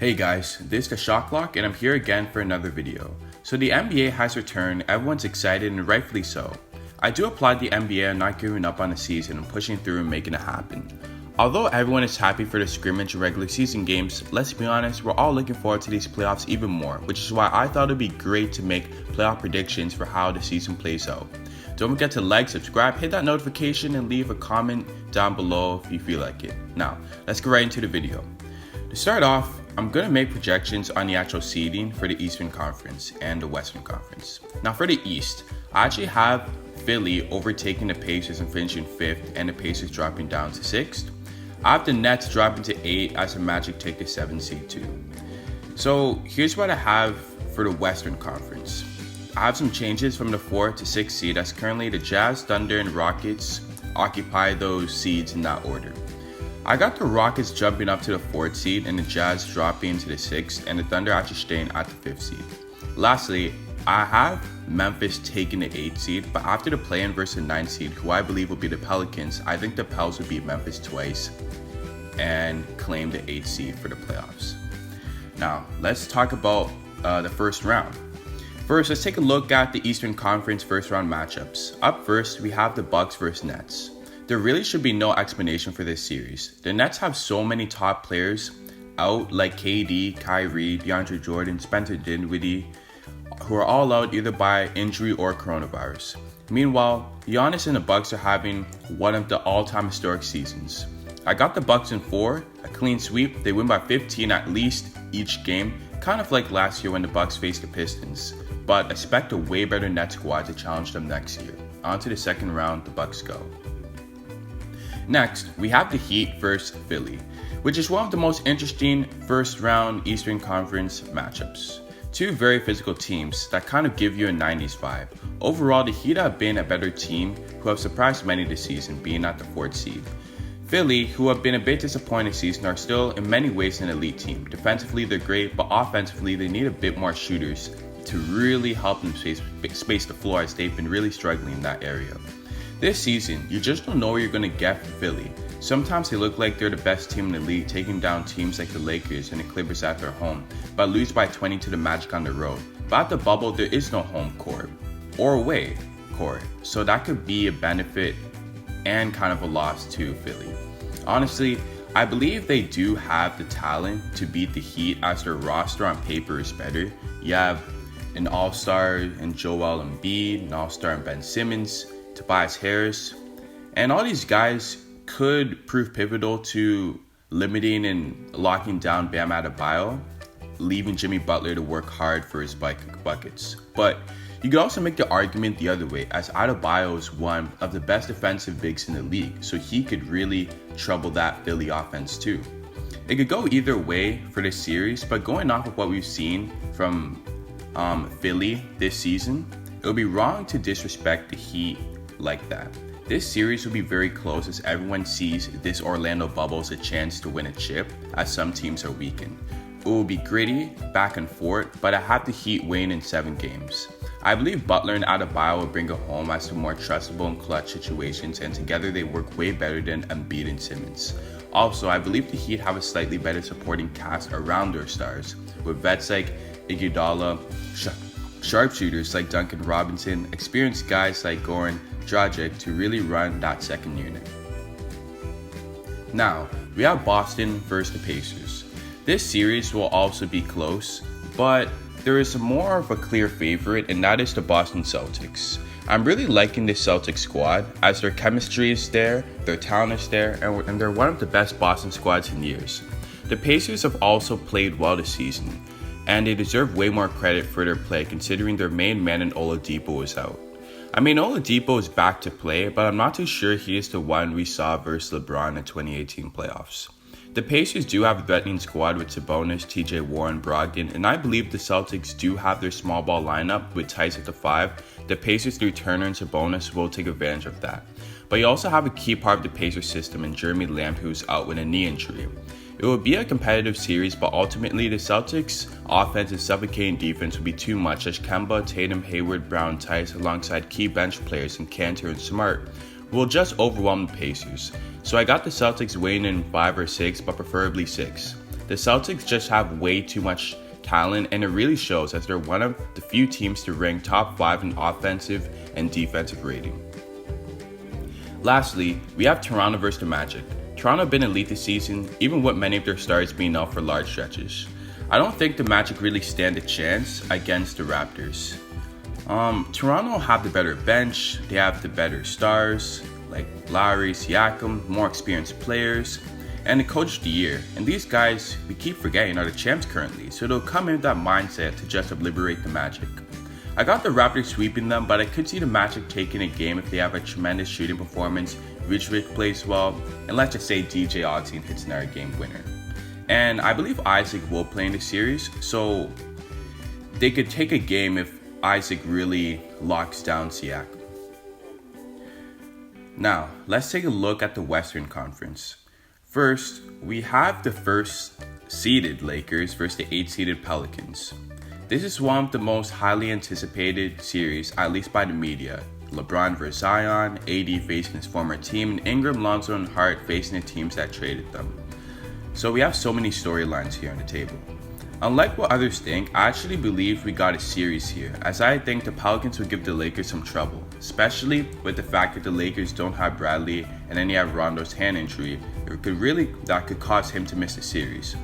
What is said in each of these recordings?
Hey guys, this is the Shot Clock and I'm here again for another video. So the NBA has returned, everyone's excited and rightfully so. I do applaud the NBA on not giving up on the season and pushing through and making it happen. Although everyone is happy for the scrimmage and regular season games, let's be honest, we're all looking forward to these playoffs even more, which is why I thought it would be great to make playoff predictions for how the season plays out. Don't forget to like, subscribe, hit that notification, and leave a comment down below if you feel like it. Now, let's get right into the video. To start off, I'm going to make projections on the actual seeding for the Eastern Conference and the Western Conference. Now for the East, I actually have Philly overtaking the Pacers and finishing 5th and the Pacers dropping down to 6th. I have the Nets dropping to 8 as the Magic take the 7th seed too. So here's what I have for the Western Conference. I have some changes from the 4th to 6th seed as currently the Jazz, Thunder, and Rockets occupy those seeds in that order. I got the Rockets jumping up to the 4th seed and the Jazz dropping to the 6th and the Thunder actually staying at the 5th seed. Lastly, I have Memphis taking the 8th seed, but after the play-in versus the 9th seed, who I believe will be the Pelicans, I think the Pels will beat Memphis twice and claim the 8th seed for the playoffs. Now, let's talk about the first round. First, let's take a look at the Eastern Conference first round matchups. Up first, we have the Bucks versus Nets. There really should be no explanation for this series. The Nets have so many top players out like KD, Kyrie, DeAndre Jordan, Spencer Dinwiddie, who are all out either by injury or coronavirus. Meanwhile, Giannis and the Bucks are having one of the all-time historic seasons. I got the Bucks in 4, a clean sweep. They win by 15 at least each game, kind of like last year when the Bucks faced the Pistons. But expect a way better Nets squad to challenge them next year. On to the second round, the Bucks go. Next, we have the Heat versus Philly, which is one of the most interesting first round Eastern Conference matchups. Two very physical teams that kind of give you a 90s vibe. Overall, the Heat have been a better team who have surprised many this season, being at the 4th seed. Philly, who have been a bit disappointed this season, are still in many ways an elite team. Defensively, they're great, but offensively, they need a bit more shooters to really help them space the floor as they've been really struggling in that area. This season, you just don't know what you're going to get from Philly. Sometimes they look like they're the best team in the league, taking down teams like the Lakers and the Clippers at their home, but lose by 20 to the Magic on the road. But at the bubble, there is no home court or away court, so that could be a benefit and kind of a loss to Philly. Honestly, I believe they do have the talent to beat the Heat as their roster on paper is better. You have an all-star in Joel Embiid, an all-star in Ben Simmons, Tobias Harris, and all these guys could prove pivotal to limiting and locking down Bam Adebayo, leaving Jimmy Butler to work hard for his buckets. But you could also make the argument the other way, as Adebayo is one of the best defensive bigs in the league, so he could really trouble that Philly offense too. It could go either way for this series, but going off of what we've seen from Philly this season, it would be wrong to disrespect the Heat like that. This series will be very close as everyone sees this Orlando bubble as a chance to win a chip as some teams are weakened. It will be gritty, back and forth, but I have the Heat winning in 7 games. I believe Butler and Adebayo will bring it home as to more trustable and clutch situations, and together they work way better than Embiid and Simmons. Also, I believe the Heat have a slightly better supporting cast around their stars, with vets like Iguodala, sharpshooters like Duncan Robinson, experienced guys like Goran Dragic to really run that second unit. Now, we have Boston versus the Pacers. This series will also be close, but there is more of a clear favorite, and that is the Boston Celtics. I'm really liking this Celtics squad as their chemistry is there, their talent is there, and they're one of the best Boston squads in years. The Pacers have also played well this season, and they deserve way more credit for their play considering their main man in Oladipo is out. I mean, Oladipo is back to play, but I'm not too sure he is the one we saw versus LeBron in the 2018 playoffs. The Pacers do have a veteran squad with Sabonis, TJ Warren, Brogdon, and I believe the Celtics do have their small ball lineup with Tice at the 5. The Pacers through Turner and Sabonis will take advantage of that. But you also have a key part of the Pacers system in Jeremy Lamb, who's out with a knee injury. It will be a competitive series, but ultimately the Celtics' offense and suffocating defense will be too much as Kemba, Tatum, Hayward, Brown, Tice alongside key bench players in Cantor and Smart will just overwhelm the Pacers. So I got the Celtics winning in 5 or 6, but preferably 6. The Celtics just have way too much talent, and it really shows as they're one of the few teams to rank top 5 in offensive and defensive rating. Lastly, we have Toronto versus the Magic. Toronto have been elite this season, even with many of their stars being out for large stretches. I don't think the Magic really stand a chance against the Raptors. Toronto have the better bench, they have the better stars, like Lowry, Siakam, more experienced players, and the coach of the year. And these guys, we keep forgetting, are the champs currently, so they'll come in with that mindset to just obliterate the Magic. I got the Raptors sweeping them, but I could see the Magic taking a game if they have a tremendous shooting performance, Vucevic plays well, and let's just say DJ Augustin hits another game winner. And I believe Isaac will play in the series, so they could take a game if Isaac really locks down Siakam. Now, let's take a look at the Western Conference. First, we have the first seeded Lakers versus the 8th seeded Pelicans. This is one of the most highly anticipated series, at least by the media. LeBron versus Zion, AD facing his former team, and Ingram, Lonzo, and Hart facing the teams that traded them. So we have so many storylines here on the table. Unlike what others think, I actually believe we got a series here, as I think the Pelicans will give the Lakers some trouble, especially with the fact that the Lakers don't have Bradley and then you have Rondo's hand injury, that could cause him to miss the series.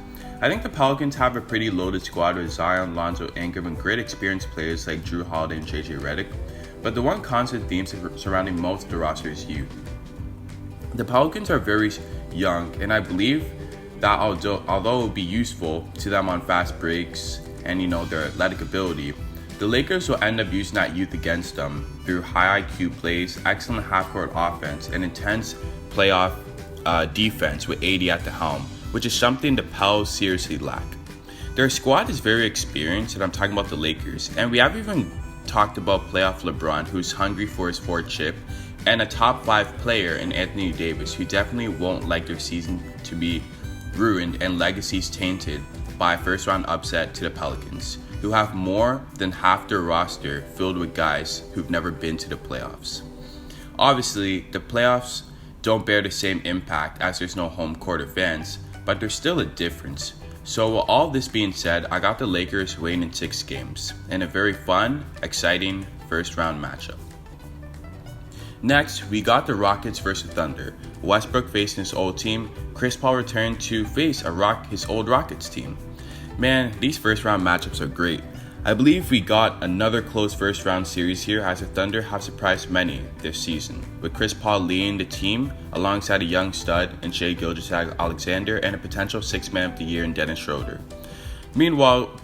I think the Pelicans have a pretty loaded squad with Zion, Lonzo, Ingram, and great experienced players like Drew Holiday and JJ Redick, but the one constant theme surrounding most of the roster is youth. The Pelicans are very young, and I believe that although it will be useful to them on fast breaks and their athletic ability, the Lakers will end up using that youth against them through high IQ plays, excellent half-court offense, and intense playoff defense with AD at the helm, which is something the Pels seriously lack. Their squad is very experienced, and I'm talking about the Lakers, and we haven't even talked about playoff LeBron, who's hungry for his 4th chip, and a top 5 player in Anthony Davis, who definitely won't like their season to be ruined and legacies tainted by a first-round upset to the Pelicans, who have more than half their roster filled with guys who've never been to the playoffs. Obviously, the playoffs don't bear the same impact as there's no home court advantage, but there's still a difference. So with all this being said, I got the Lakers winning in 6 games in a very fun, exciting first-round matchup. Next, we got the Rockets versus Thunder. Westbrook facing his old team. Chris Paul returned to face his old Rockets team. Man, these first-round matchups are great. I believe we got another close first-round series here, as the Thunder have surprised many this season, with Chris Paul leading the team alongside a young stud in Shai Gilgeous-Alexander and a potential 6th Man of the Year in Dennis Schroeder. Meanwhile,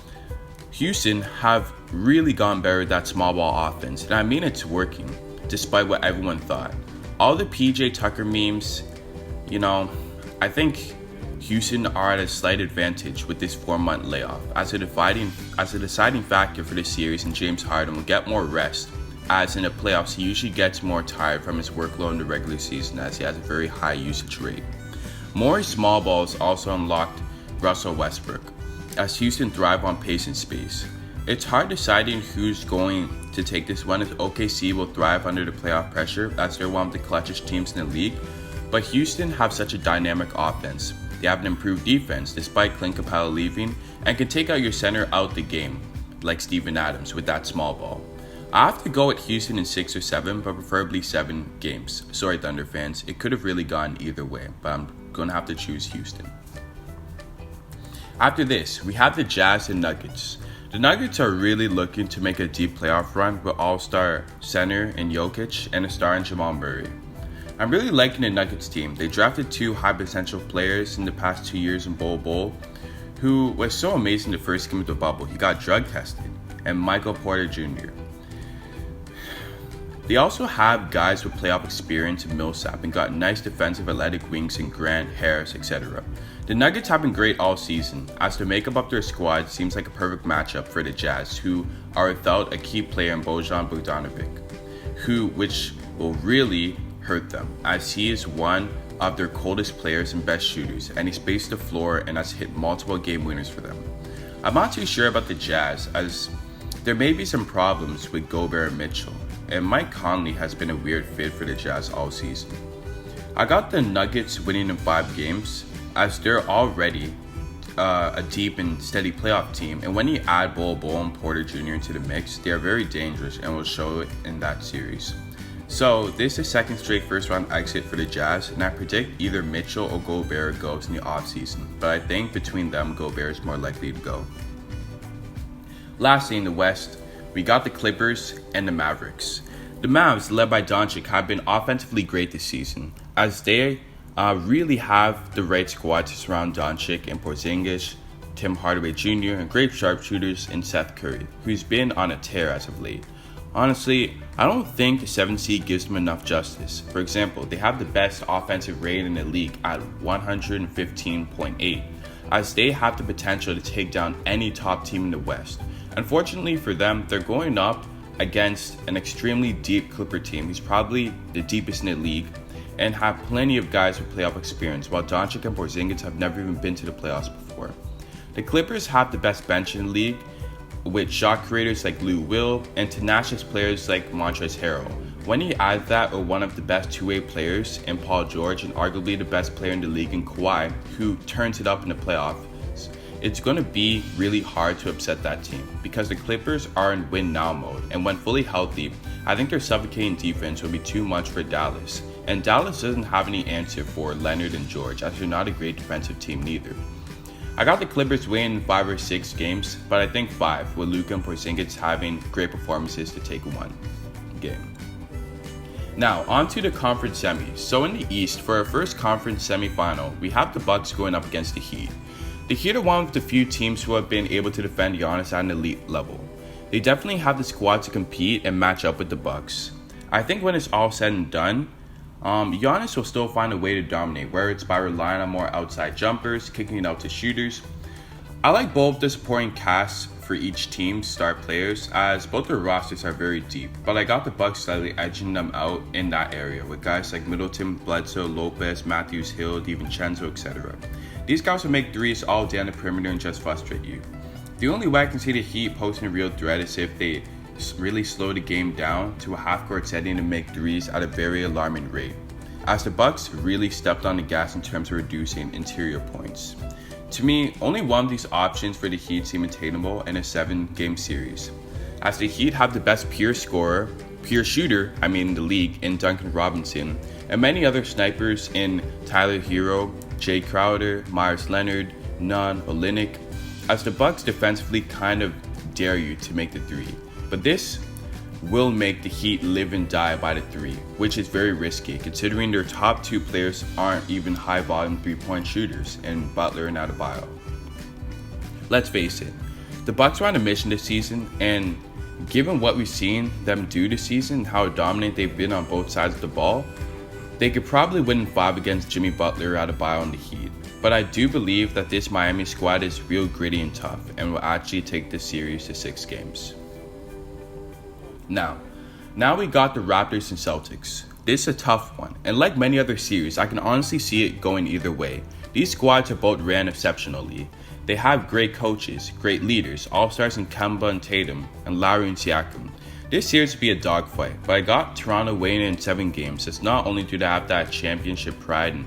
Houston have really gone better with that small ball offense, and I mean it's working, despite what everyone thought. All the PJ Tucker memes, I think Houston are at a slight advantage with this 4-month layoff, as a deciding factor for this series, and James Harden will get more rest, as in the playoffs he usually gets more tired from his workload in the regular season, as he has a very high usage rate. More small balls also unlocked Russell Westbrook, as Houston thrive on pace and space. It's hard deciding who's going to take this one, as OKC will thrive under the playoff pressure, as they're one of the clutchest teams in the league, but Houston have such a dynamic offense. They have an improved defense despite Clint Capella leaving, and can take out your center out the game, like Steven Adams with that small ball. I have to go with Houston in 6 or 7, but preferably 7 games. Sorry, Thunder fans, it could have really gone either way, but I'm going to have to choose Houston. After this, we have the Jazz and Nuggets. The Nuggets are really looking to make a deep playoff run with all-star center in Jokic and a star in Jamal Murray. I'm really liking the Nuggets team. They drafted 2 high-potential players in the past 2 years in Bol, who was so amazing the first game of the bubble. He got drug tested, and Michael Porter Jr. They also have guys with playoff experience in Millsap and got nice defensive athletic wings in Grant, Harris, etc. The Nuggets have been great all season, as the makeup of their squad seems like a perfect matchup for the Jazz, who are without a key player in Bojan Bogdanovic, which will really hurt them, as he is one of their coldest players and best shooters, and he spaced the floor and has hit multiple game winners for them. I'm not too sure about the Jazz, as there may be some problems with Gobert and Mitchell, and Mike Conley has been a weird fit for the Jazz all season. I got the Nuggets winning in 5 games, as they're already a deep and steady playoff team, and when you add Bol and Porter Jr. into the mix, they are very dangerous and will show it in that series. So this is the second straight first round exit for the Jazz, and I predict either Mitchell or Gobert goes in the offseason, but I think between them, Gobert is more likely to go. Lastly, in the West, we got the Clippers and the Mavericks. The Mavs, led by Doncic, have been offensively great this season, as they really have the right squad to surround Doncic and Porzingis, Tim Hardaway Jr., and great sharpshooters in Seth Curry, who's been on a tear as of late. Honestly, I don't think the 7th seed gives them enough justice. For example, they have the best offensive rating in the league at 115.8, as they have the potential to take down any top team in the West. Unfortunately for them, they're going up against an extremely deep Clipper team who's probably the deepest in the league and have plenty of guys with playoff experience, while Doncic and Porzingis have never even been to the playoffs before. The Clippers have the best bench in the league, with shot creators like Lou Will and tenacious players like Montrezl Harrell. When you add that with one of the best two-way players in Paul George and arguably the best player in the league in Kawhi, who turns it up in the playoffs, it's going to be really hard to upset that team because the Clippers are in win-now mode, and when fully healthy, I think their suffocating defense will be too much for Dallas, and Dallas doesn't have any answer for Leonard and George, as they're not a great defensive team neither. I got the Clippers winning 5 or 6 games, but I think 5, with Luka and Porzingis having great performances to take one game. Now, on to the conference semis. So in the East, for our first conference semifinal, we have the Bucks going up against the Heat. The Heat are one of the few teams who have been able to defend Giannis at an elite level. They definitely have the squad to compete and match up with the Bucks. I think when it's all said and done, Giannis will still find a way to dominate, whether it's by relying on more outside jumpers, kicking it out to shooters. I like both the supporting casts for each team's star players, as both their rosters are very deep, but I got the Bucks slightly edging them out in that area, with guys like Middleton, Bledsoe, Lopez, Matthews, Hill, DiVincenzo, etc. These guys will make threes all day on the perimeter and just frustrate you. The only way I can see the Heat posting a real threat is if they really slow the game down to a half-court setting and make threes at a very alarming rate, as the Bucks really stepped on the gas in terms of reducing interior points. To me, only one of these options for the Heat seem attainable in a 7-game series, as the Heat have the best pure shooter in the league in Duncan Robinson, and many other snipers in Tyler Hero, Jay Crowder, Myers Leonard, Nunn, Olynyk, as the Bucks defensively kind of dare you to make the three. But this will make the Heat live and die by the three, which is very risky considering their top 2 players aren't even high-volume 3-point shooters in Butler and Adebayo. Let's face it, the Bucks are on a mission this season, and given what we've seen them do this season and how dominant they've been on both sides of the ball, they could probably win in 5 against Jimmy Butler, Adebayo, and the Heat. But I do believe that this Miami squad is real gritty and tough and will actually take this series to 6 games. Now we got the Raptors and Celtics. This is a tough one, and like many other series, I can honestly see it going either way. These squads are both ran exceptionally. They have great coaches, great leaders, all-stars in Kemba and Tatum, and Lowry and Siakam. This series will be a dogfight, but I got Toronto winning in 7 games, as not only do they have that championship pride and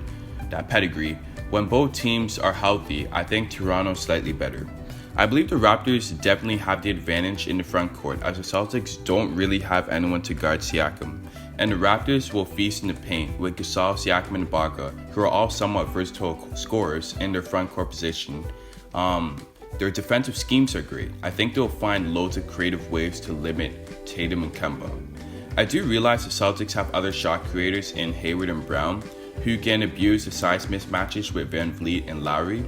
that pedigree, when both teams are healthy, I think Toronto is slightly better. I believe the Raptors definitely have the advantage in the front court, as the Celtics don't really have anyone to guard Siakam, and the Raptors will feast in the paint with Gasol, Siakam, and Ibaka, who are all somewhat versatile scorers in their front court position. Their defensive schemes are great. I think they'll find loads of creative ways to limit Tatum and Kemba. I do realize the Celtics have other shot creators in Hayward and Brown, who can abuse the size mismatches with Van Vliet and Lowry,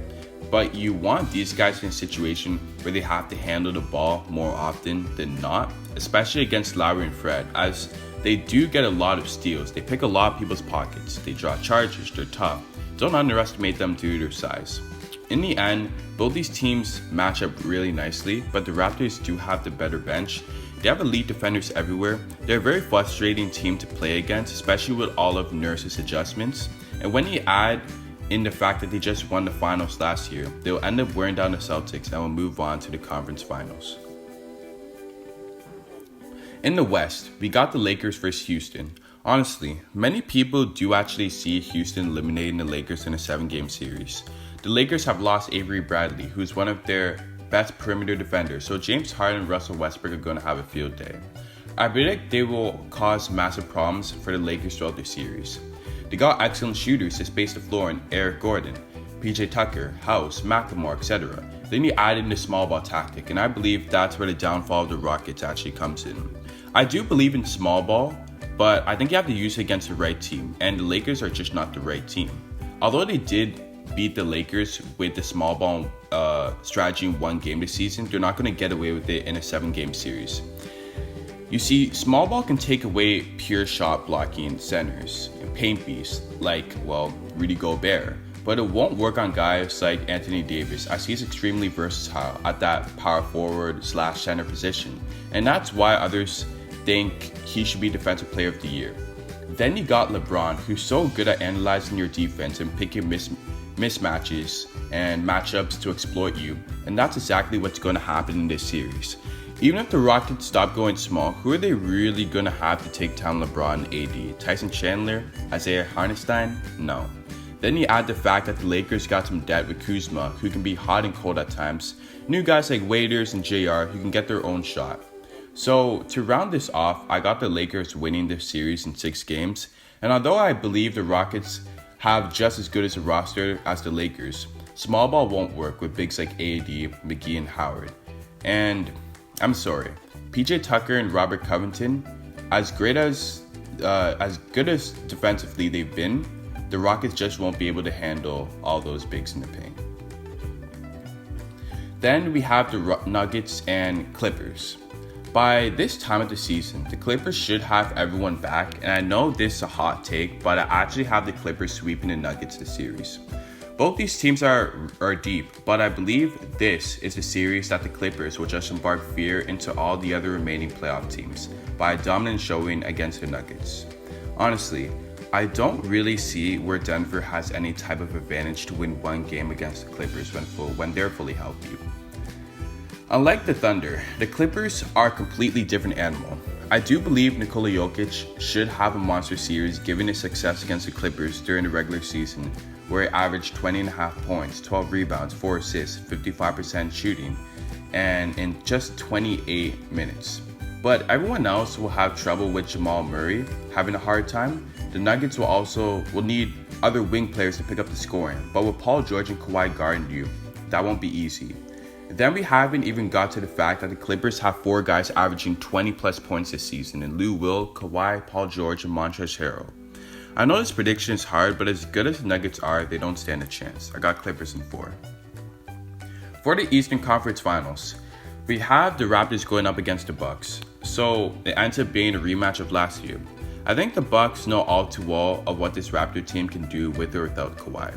but you want these guys in a situation where they have to handle the ball more often than not, especially against Lowry and Fred, as they do get a lot of steals. They pick a lot of people's pockets. They draw charges. They're tough. Don't underestimate them due to their size. In the end, both these teams match up really nicely, but the Raptors do have the better bench. They have elite defenders everywhere. They're a very frustrating team to play against, especially with all of Nurse's adjustments. And when you add in the fact that they just won the finals last year, they'll end up wearing down the Celtics and will move on to the conference finals. In the West, we got the Lakers versus Houston. Honestly, many people do actually see Houston eliminating the Lakers in a 7-game series. The Lakers have lost Avery Bradley, who's one of their best perimeter defenders, so James Harden and Russell Westbrook are going to have a field day. I predict they will cause massive problems for the Lakers throughout the series. They got excellent shooters to space the floor in Eric Gordon, PJ Tucker, House, McLemore, etc. Then you add in the small ball tactic, and I believe that's where the downfall of the Rockets actually comes in. I do believe in small ball, but I think you have to use it against the right team, and the Lakers are just not the right team. Although they did beat the Lakers with the small ball strategy in one game this season, they're not going to get away with it in a 7-game series. You see, small ball can take away pure shot blocking centers and paint beasts like, Rudy Gobert, but it won't work on guys like Anthony Davis, as he's extremely versatile at that power forward / center position, and that's why others think he should be Defensive Player of the Year. Then you got LeBron, who's so good at analyzing your defense and picking mismatches and matchups to exploit you, and that's exactly what's going to happen in this series. Even if the Rockets stop going small, who are they really going to have to take down LeBron and AD? Tyson Chandler? Isaiah Hartenstein? No. Then you add the fact that the Lakers got some debt with Kuzma, who can be hot and cold at times, new guys like Waiters and JR who can get their own shot. So to round this off, I got the Lakers winning this series in 6 games, and although I believe the Rockets have just as good as a roster as the Lakers, small ball won't work with bigs like AD, McGee, and Howard. And I'm sorry, PJ Tucker and Robert Covington, as good as defensively they've been, the Rockets just won't be able to handle all those bigs in the paint. Then we have the Nuggets and Clippers. By this time of the season, the Clippers should have everyone back, and I know this is a hot take, but I actually have the Clippers sweeping the Nuggets this series. Both these teams are deep, but I believe this is a series that the Clippers will just embark fear into all the other remaining playoff teams by a dominant showing against the Nuggets. Honestly, I don't really see where Denver has any type of advantage to win one game against the Clippers when they're fully healthy. Unlike the Thunder, the Clippers are a completely different animal. I do believe Nikola Jokic should have a monster series given his success against the Clippers during the regular season, where he averaged 20.5 points, 12 rebounds, 4 assists, 55% shooting, and in just 28 minutes. But everyone else will have trouble with Jamal Murray having a hard time. The Nuggets will need other wing players to pick up the scoring, but with Paul George and Kawhi guarding you, that won't be easy. Then we haven't even got to the fact that the Clippers have 4 guys averaging 20 plus points this season in Lou Will, Kawhi, Paul George, and Montrezl Harrell. I know this prediction is hard, but as good as the Nuggets are, they don't stand a chance. I got Clippers in 4. For the Eastern Conference Finals, we have the Raptors going up against the Bucks, so it ends up being a rematch of last year. I think the Bucks know all too well of what this Raptor team can do with or without Kawhi.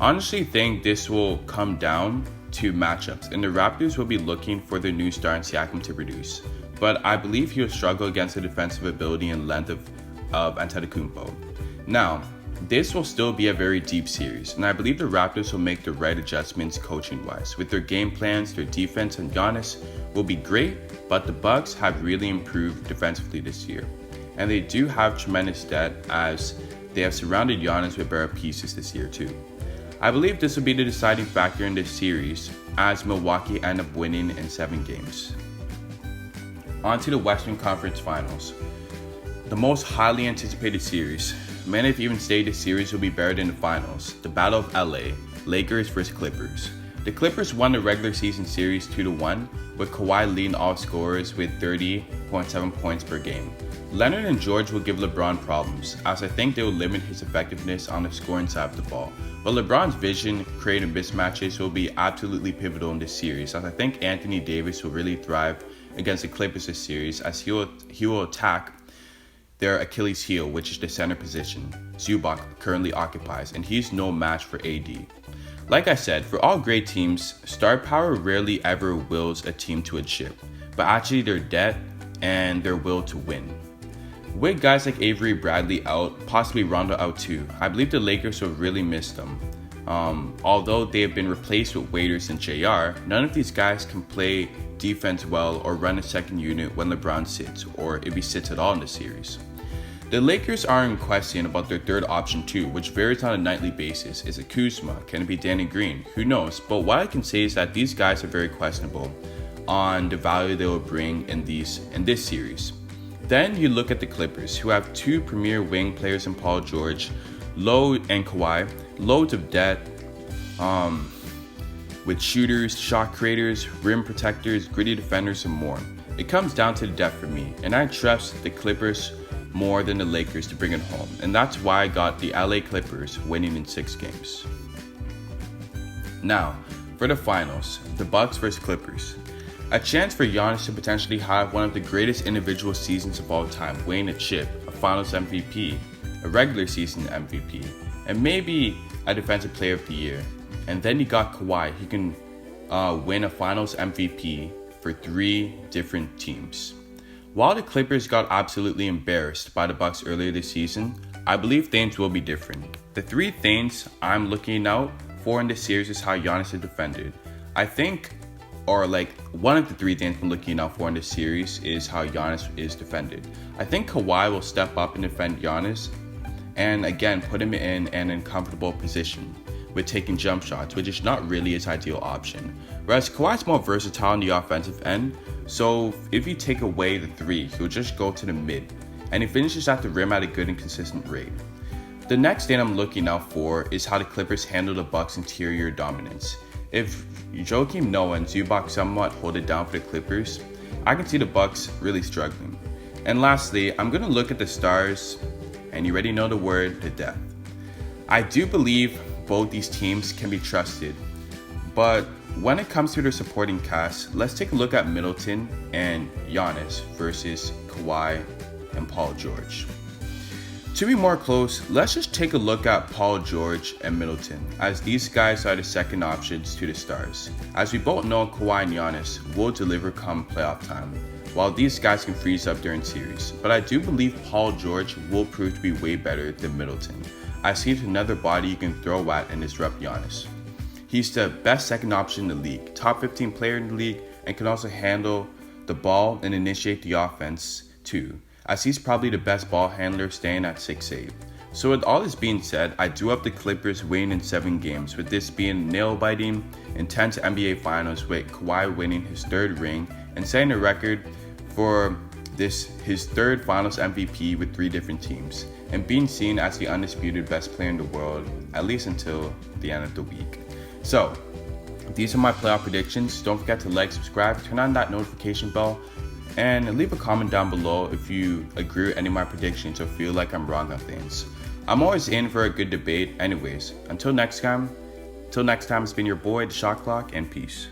Honestly think this will come down to matchups, and the Raptors will be looking for their new star in Siakam to produce, but I believe he will struggle against the defensive ability and length of Antetokounmpo. Now, this will still be a very deep series, and I believe the Raptors will make the right adjustments coaching-wise. With their game plans, their defense, and Giannis will be great, but the Bucks have really improved defensively this year, and they do have tremendous depth as they have surrounded Giannis with better pieces this year too. I believe this will be the deciding factor in this series as Milwaukee end up winning in 7 games. On to the Western Conference Finals. The most highly anticipated series. Many have even stated the series will be better than the finals. The Battle of LA, Lakers vs Clippers. The Clippers won the regular season series 2-1, with Kawhi leading all scorers with 30.7 points per game. Leonard and George will give LeBron problems, as I think they will limit his effectiveness on the scoring side of the ball. But LeBron's vision, creating mismatches, will be absolutely pivotal in this series, as I think Anthony Davis will really thrive against the Clippers this series, as he will attack their Achilles heel, which is the center position Zubac currently occupies, and he's no match for AD. Like I said, for all great teams, star power rarely ever wills a team to a chip, but actually their depth and their will to win. With guys like Avery Bradley out, possibly Rondo out too, I believe the Lakers will really miss them. Although they have been replaced with Waiters and JR, none of these guys can play defense well or run a second unit when LeBron sits, or if he sits at all in the series. The Lakers are in question about their third option too, which varies on a nightly basis. Is it Kuzma? Can it be Danny Green? Who knows? But what I can say is that these guys are very questionable on the value they will bring in this series. Then you look at the Clippers, who have two premier wing players in Paul George, and Kawhi, loads of depth, with shooters, shot creators, rim protectors, gritty defenders, and more. It comes down to the depth for me, and I trust the Clippers more than the Lakers to bring it home, and that's why I got the LA Clippers winning in 6 games. Now, for the finals, the Bucks vs Clippers. A chance for Giannis to potentially have one of the greatest individual seasons of all time, winning a chip, a finals MVP, a regular season MVP, and maybe a defensive player of the year. And then you got Kawhi, he can win a finals MVP for 3 different teams. While the Clippers got absolutely embarrassed by the Bucks earlier this season, I believe things will be different. The 3 things I'm looking out for in this series is how Giannis is defended. One of the 3 things I'm looking out for in this series is how Giannis is defended. I think Kawhi will step up and defend Giannis and again put him in an uncomfortable position with taking jump shots, which is not really his ideal option. Whereas Kawhi's more versatile on the offensive end, so if you take away the 3, he'll just go to the mid, and he finishes at the rim at a good and consistent rate. The next thing I'm looking out for is how the Clippers handle the Bucks' interior dominance. If Joakim Noah and Zubac somewhat hold it down for the Clippers, I can see the Bucks really struggling. And lastly, I'm going to look at the stars, and you already know the word, the depth. I do believe both these teams can be trusted, but when it comes to their supporting cast, let's take a look at Middleton and Giannis versus Kawhi and Paul George. To be more close, let's just take a look at Paul George and Middleton, as these guys are the second options to the stars. As we both know, Kawhi and Giannis will deliver come playoff time, while these guys can freeze up during series. But I do believe Paul George will prove to be way better than Middleton, as he's another body you can throw at and disrupt Giannis. He's the best second option in the league, top 15 player in the league, and can also handle the ball and initiate the offense too, as he's probably the best ball handler staying at 6'8". So with all this being said, I do have the Clippers winning in 7 games, with this being nail-biting, intense NBA Finals with Kawhi winning his 3rd ring and setting a record for his 3rd Finals MVP with 3 different teams, and being seen as the undisputed best player in the world, at least until the end of the week. So, these are my playoff predictions. Don't forget to like, subscribe, turn on that notification bell, and leave a comment down below if you agree with any of my predictions or feel like I'm wrong on things. I'm always in for a good debate anyways. Until next time, it's been your boy, The Shot Clock, and peace.